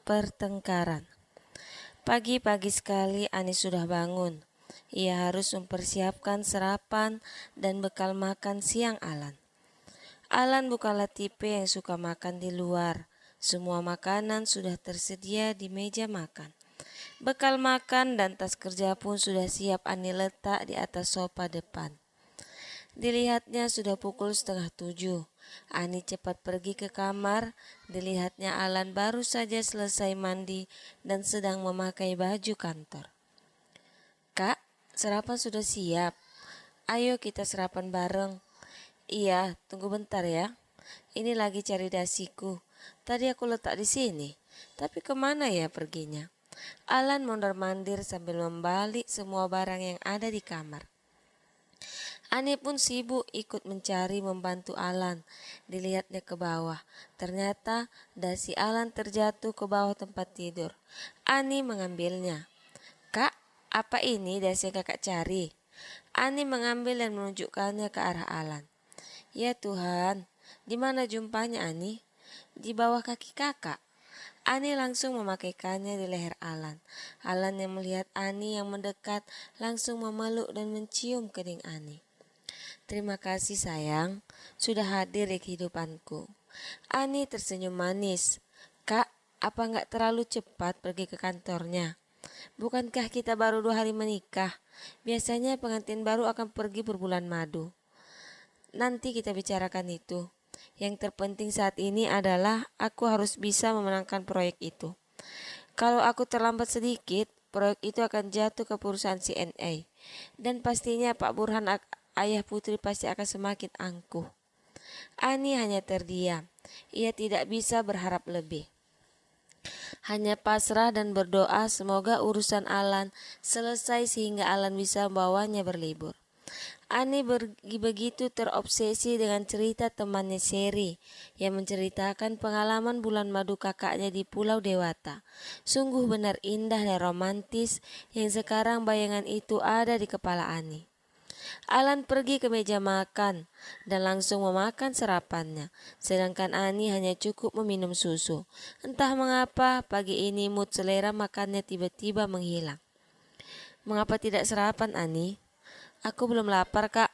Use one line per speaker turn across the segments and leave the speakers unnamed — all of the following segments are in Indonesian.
pertengkaran. Pagi-pagi sekali Ani sudah bangun. Ia harus mempersiapkan sarapan dan bekal makan siang Alan. Alan bukanlah tipe yang suka makan di luar. Semua makanan sudah tersedia di meja makan. Bekal makan dan tas kerja pun sudah siap Ani letak di atas sofa depan. Dilihatnya sudah pukul 6:30. Ani cepat pergi ke kamar. Dilihatnya Alan baru saja selesai mandi dan sedang memakai baju kantor. "Kak, sarapan sudah siap. Ayo kita sarapan bareng." "Iya, tunggu bentar ya. Ini lagi cari dasiku. Tadi aku letak di sini. Tapi kemana ya perginya?" Alan mondar-mandir sambil membalik semua barang yang ada di kamar. Ani pun sibuk ikut mencari membantu Alan. Dilihatnya ke bawah. Ternyata dasi Alan terjatuh ke bawah tempat tidur. Ani mengambilnya. "Kak, apa ini dasi yang kakak cari?" Ani mengambil dan menunjukkannya ke arah Alan. "Ya Tuhan, di mana jumpanya Ani?" "Di bawah kaki kakak." Ani langsung memakaikannya di leher Alan. Alan yang melihat Ani yang mendekat langsung memeluk dan mencium kening Ani. "Terima kasih sayang, sudah hadir di kehidupanku." Ani tersenyum manis. "Kak, apa nggak terlalu cepat pergi ke kantornya? Bukankah kita baru 2 hari menikah? Biasanya pengantin baru akan pergi berbulan madu." "Nanti kita bicarakan itu. Yang terpenting saat ini adalah aku harus bisa memenangkan proyek itu. Kalau aku terlambat sedikit, proyek itu akan jatuh ke perusahaan CNA. Dan pastinya Pak Burhan ayah Putri pasti akan semakin angkuh." Ani hanya terdiam. Ia tidak bisa berharap lebih. Hanya pasrah dan berdoa semoga urusan Alan selesai sehingga Alan bisa membawanya berlibur. Ani begitu terobsesi dengan cerita temannya Sherry yang menceritakan pengalaman bulan madu kakaknya di Pulau Dewata. Sungguh benar indah dan romantis yang sekarang bayangan itu ada di kepala Ani. Alan pergi ke meja makan dan langsung memakan sarapannya, sedangkan Ani hanya cukup meminum susu. Entah mengapa pagi ini mood selera makannya tiba-tiba menghilang. "Mengapa tidak sarapan Ani?" "Aku belum lapar kak."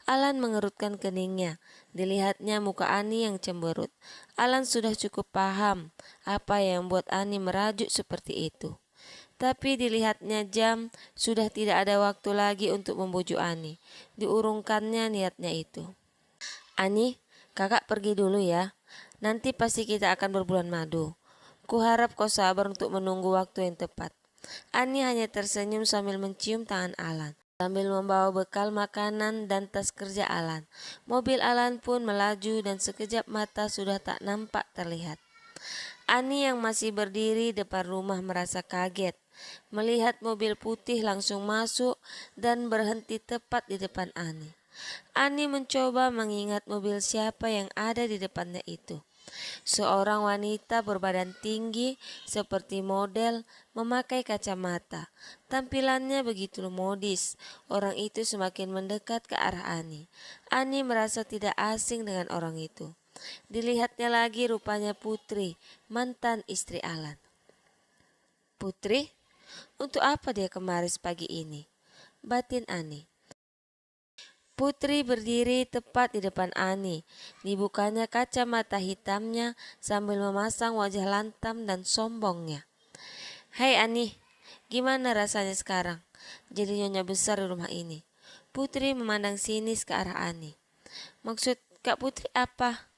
Alan mengerutkan keningnya. Dilihatnya muka Ani yang cemberut. Alan sudah cukup paham apa yang membuat Ani merajuk seperti itu. Tapi dilihatnya jam, sudah tidak ada waktu lagi untuk membujuk Ani. Diurungkannya niatnya itu. "Ani, kakak pergi dulu ya. Nanti pasti kita akan berbulan madu. Kuharap kau sabar untuk menunggu waktu yang tepat." Ani hanya tersenyum sambil mencium tangan Alan. Sambil membawa bekal makanan dan tas kerja Alan. Mobil Alan pun melaju dan sekejap mata sudah tak nampak terlihat. Ani yang masih berdiri depan rumah merasa kaget. Melihat mobil putih langsung masuk dan berhenti tepat di depan Ani. Ani mencoba mengingat mobil siapa yang ada di depannya itu. Seorang wanita berbadan tinggi seperti model memakai kacamata. Tampilannya begitu modis. Orang itu semakin mendekat ke arah Ani. Ani merasa tidak asing dengan orang itu. Dilihatnya lagi rupanya Putri, mantan istri Alan. "Putri? Untuk apa dia kemari pagi ini?" batin Ani. Putri berdiri tepat di depan Ani. Dibukanya kacamata hitamnya sambil memasang wajah lantam dan sombongnya. "Hai Ani, gimana rasanya sekarang jadi nyonya besar di rumah ini?" Putri memandang sinis ke arah Ani. "Maksud Kak Putri apa?"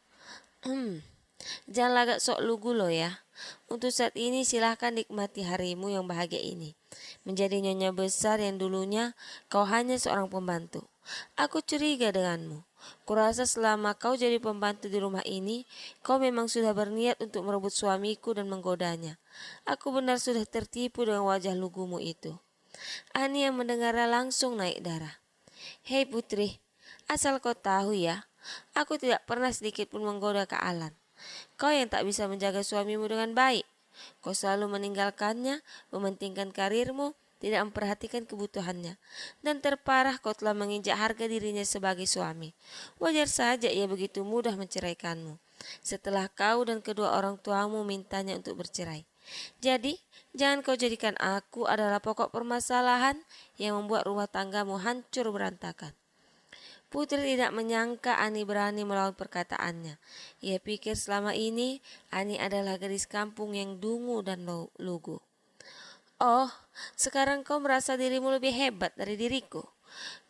"Jangan lagak sok lugu lo ya. Untuk saat ini silahkan nikmati harimu yang bahagia ini. Menjadi nyonya besar yang dulunya kau hanya seorang pembantu. Aku curiga denganmu. Kurasa selama kau jadi pembantu di rumah ini, kau memang sudah berniat untuk merebut suamiku dan menggodanya. Aku benar sudah tertipu dengan wajah lugumu itu." Ani yang mendengarnya langsung naik darah. "Hei Putri, asal kau tahu ya, aku tidak pernah sedikit pun menggoda Kak Alan. Kau yang tak bisa menjaga suamimu dengan baik. Kau selalu meninggalkannya, mementingkan karirmu, tidak memperhatikan kebutuhannya. Dan terparah kau telah menginjak harga dirinya sebagai suami. Wajar saja ia begitu mudah menceraikanmu. Setelah kau dan kedua orang tuamu mintanya untuk bercerai. Jadi, jangan kau jadikan aku adalah pokok permasalahan yang membuat rumah tanggamu hancur berantakan. Putri tidak menyangka Ani berani melawan perkataannya. Ia pikir selama ini Ani adalah gadis kampung yang dungu dan lugu. Oh, sekarang kau merasa dirimu lebih hebat dari diriku.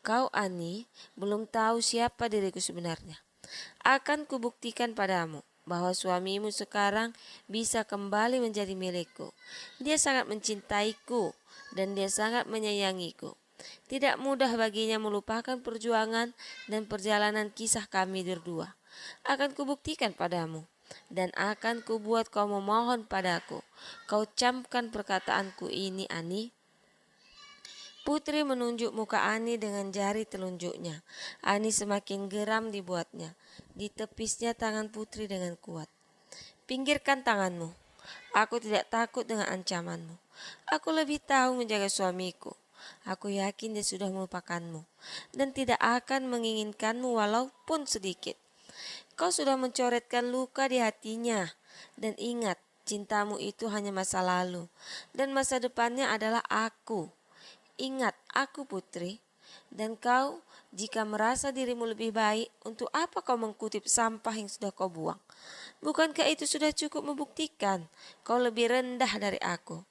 Kau, Ani, belum tahu siapa diriku sebenarnya. Akan kubuktikan padamu bahwa suamimu sekarang bisa kembali menjadi milikku. Dia sangat mencintaiku dan dia sangat menyayangiku. Tidak mudah baginya melupakan perjuangan dan perjalanan kisah kami berdua. Akan kubuktikan padamu dan akan kubuat kau memohon padaku. Kau camkan perkataanku ini, Ani. Putri menunjuk muka Ani dengan jari telunjuknya. Ani semakin geram dibuatnya. Ditepisnya tangan Putri dengan kuat. Pinggirkan tanganmu. Aku tidak takut dengan ancamanmu. Aku lebih tahu menjaga suamiku. Aku yakin dia sudah melupakanmu dan tidak akan menginginkanmu walaupun sedikit. Kau sudah mencoretkan luka di hatinya. Dan ingat, cintamu itu hanya masa lalu dan masa depannya adalah aku. Ingat, aku Putri. Dan kau, jika merasa dirimu lebih baik, untuk apa kau mengkutip sampah yang sudah kau buang? Bukankah itu sudah cukup membuktikan kau lebih rendah dari aku?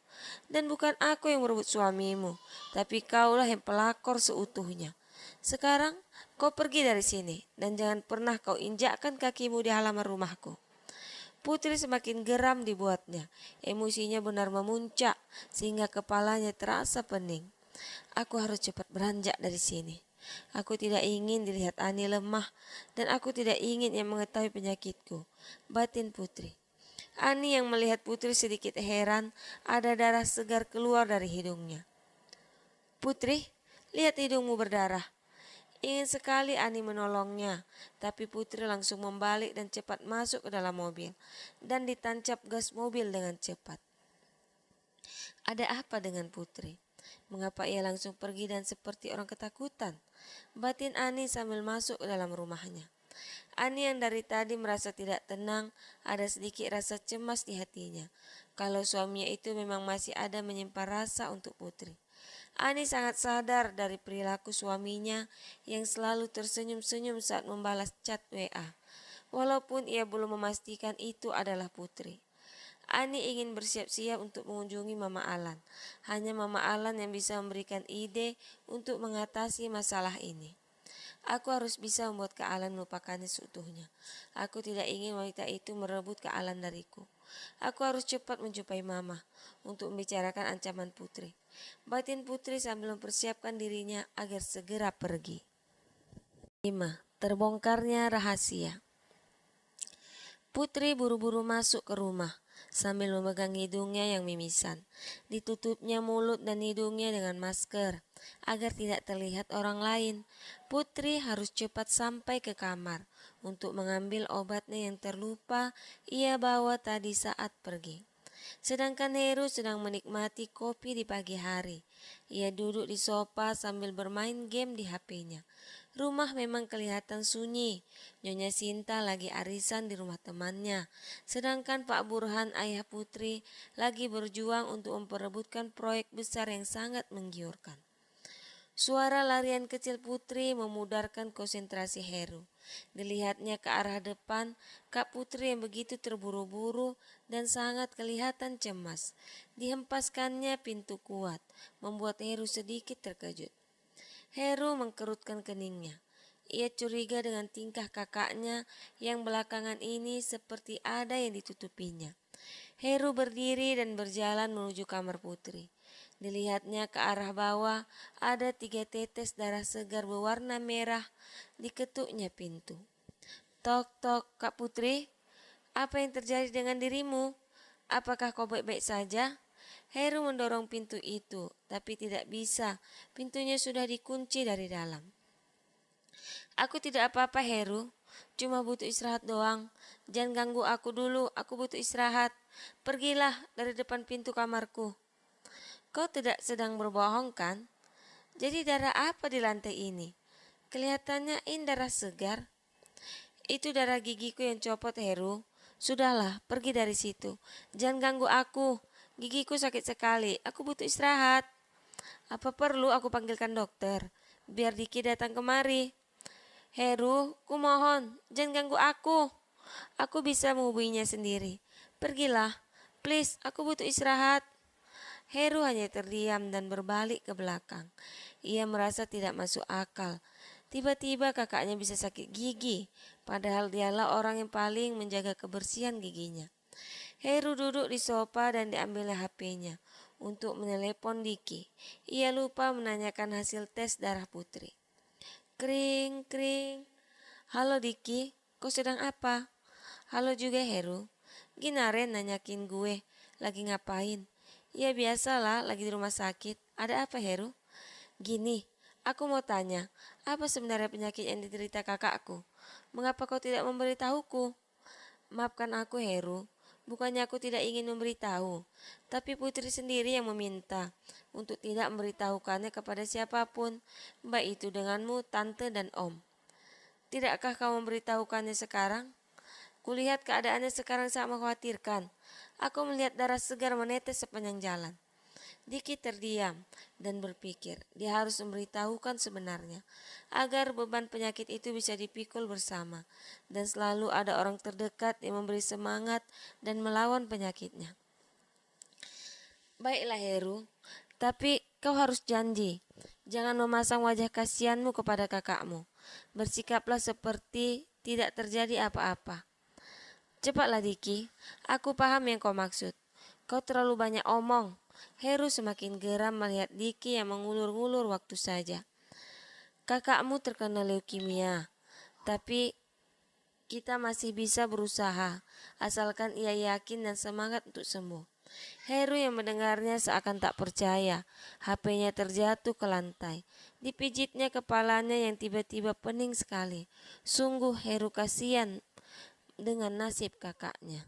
Dan bukan aku yang merebut suamimu, tapi kaulah yang pelakor seutuhnya. Sekarang kau pergi dari sini dan jangan pernah kau injakkan kakimu di halaman rumahku. Putri semakin geram dibuatnya. Emosinya benar memuncak sehingga kepalanya terasa pening. Aku harus cepat beranjak dari sini. Aku tidak ingin dilihat Ani lemah dan aku tidak ingin ia mengetahui penyakitku. Batin Putri. Ani yang melihat Putri sedikit heran, ada darah segar keluar dari hidungnya. Putri, lihat hidungmu berdarah. Ingin sekali Ani menolongnya, tapi Putri langsung membalik dan cepat masuk ke dalam mobil dan ditancap gas mobil dengan cepat. Ada apa dengan Putri? Mengapa ia langsung pergi dan seperti orang ketakutan? Batin Ani sambil masuk ke dalam rumahnya. Ani yang dari tadi merasa tidak tenang, ada sedikit rasa cemas di hatinya. Kalau suaminya itu memang masih ada menyimpan rasa untuk Putri. Ani sangat sadar dari perilaku suaminya yang selalu tersenyum-senyum saat membalas chat WA. Walaupun ia belum memastikan itu adalah Putri. Ani ingin bersiap-siap untuk mengunjungi Mama Alan. Hanya Mama Alan yang bisa memberikan ide untuk mengatasi masalah ini. Aku harus bisa membuat Kak Alan melupakannya seutuhnya. Aku tidak ingin wanita itu merebut Kak Alan dariku. Aku harus cepat menjumpai Mama untuk membicarakan ancaman Putri. Batin Putri sambil mempersiapkan dirinya agar segera pergi. 5. Terbongkarnya rahasia. Putri buru-buru masuk ke rumah sambil memegang hidungnya yang mimisan. Ditutupnya mulut dan hidungnya dengan masker agar tidak terlihat orang lain. Putri harus cepat sampai ke kamar untuk mengambil obatnya yang terlupa ia bawa tadi saat pergi. Sedangkan Heru sedang menikmati kopi di pagi hari. Ia duduk di sofa sambil bermain game di HP-nya. Rumah memang kelihatan sunyi. Nyonya Sinta lagi arisan di rumah temannya. Sedangkan Pak Burhan, ayah Putri, lagi berjuang untuk memperebutkan proyek besar yang sangat menggiurkan. Suara larian kecil Putri memudarkan konsentrasi Heru. Dilihatnya ke arah depan, Kak Putri yang begitu terburu-buru dan sangat kelihatan cemas. Dihempaskannya pintu kuat, membuat Heru sedikit terkejut. Heru mengkerutkan keningnya. Ia curiga dengan tingkah kakaknya yang belakangan ini seperti ada yang ditutupinya. Heru berdiri dan berjalan menuju kamar Putri. Dilihatnya ke arah bawah, ada 3 tetes darah segar berwarna merah. Diketuknya pintu. Tok, tok, Kak Putri. Apa yang terjadi dengan dirimu? Apakah kau baik-baik saja? Heru mendorong pintu itu, tapi tidak bisa. Pintunya sudah dikunci dari dalam. Aku tidak apa-apa, Heru. Cuma butuh istirahat doang. Jangan ganggu aku dulu, aku butuh istirahat. Pergilah dari depan pintu kamarku. Kau tidak sedang berbohong kan? Jadi darah apa di lantai ini? Kelihatannya ini darah segar. Itu darah gigiku yang copot, Heru. Sudahlah, pergi dari situ. Jangan ganggu aku. Gigiku sakit sekali, aku butuh istirahat. Apa perlu aku panggilkan dokter? Biar Diki datang kemari. Heru, kumohon, jangan ganggu aku. Aku bisa menghubunginya sendiri. Pergilah, please, aku butuh istirahat. Heru hanya terdiam dan berbalik ke belakang. Ia merasa tidak masuk akal. Tiba-tiba kakaknya bisa sakit gigi, padahal dialah orang yang paling menjaga kebersihan giginya. Heru duduk di sofa dan diambilnya HP-nya untuk menelepon Diki. Ia lupa menanyakan hasil tes darah putri. Kring, kring. Halo Diki, kau sedang apa? Halo juga Heru. Ginaren nanyakin gue, lagi ngapain? Ya biasalah, lagi di rumah sakit. Ada apa Heru? Gini, aku mau tanya, apa sebenarnya penyakit yang diderita kakakku? Mengapa kau tidak memberitahuku? Maafkan aku Heru, bukannya aku tidak ingin memberitahu, tapi Putri sendiri yang meminta untuk tidak memberitahukannya kepada siapapun, baik itu denganmu, tante dan om. Tidakkah kau memberitahukannya sekarang? Kulihat keadaannya sekarang sangat mengkhawatirkan. Aku melihat darah segar menetes sepanjang jalan. Diki terdiam dan berpikir dia harus memberitahukan sebenarnya agar beban penyakit itu bisa dipikul bersama dan selalu ada orang terdekat yang memberi semangat dan melawan penyakitnya. Baiklah Heru, tapi kau harus janji, jangan memasang wajah kasihanmu kepada kakakmu. Bersikaplah seperti tidak terjadi apa-apa. Cepatlah Diki, aku paham yang kau maksud. Kau terlalu banyak omong. Heru semakin geram melihat Diki yang mengulur-ngulur waktu saja. Kakakmu terkena leukemia, tapi kita masih bisa berusaha, asalkan ia yakin dan semangat untuk sembuh. Heru yang mendengarnya seakan tak percaya. HP-nya terjatuh ke lantai. Dipijitnya kepalanya yang tiba-tiba pening sekali. Sungguh Heru kasihan dengan nasib kakaknya.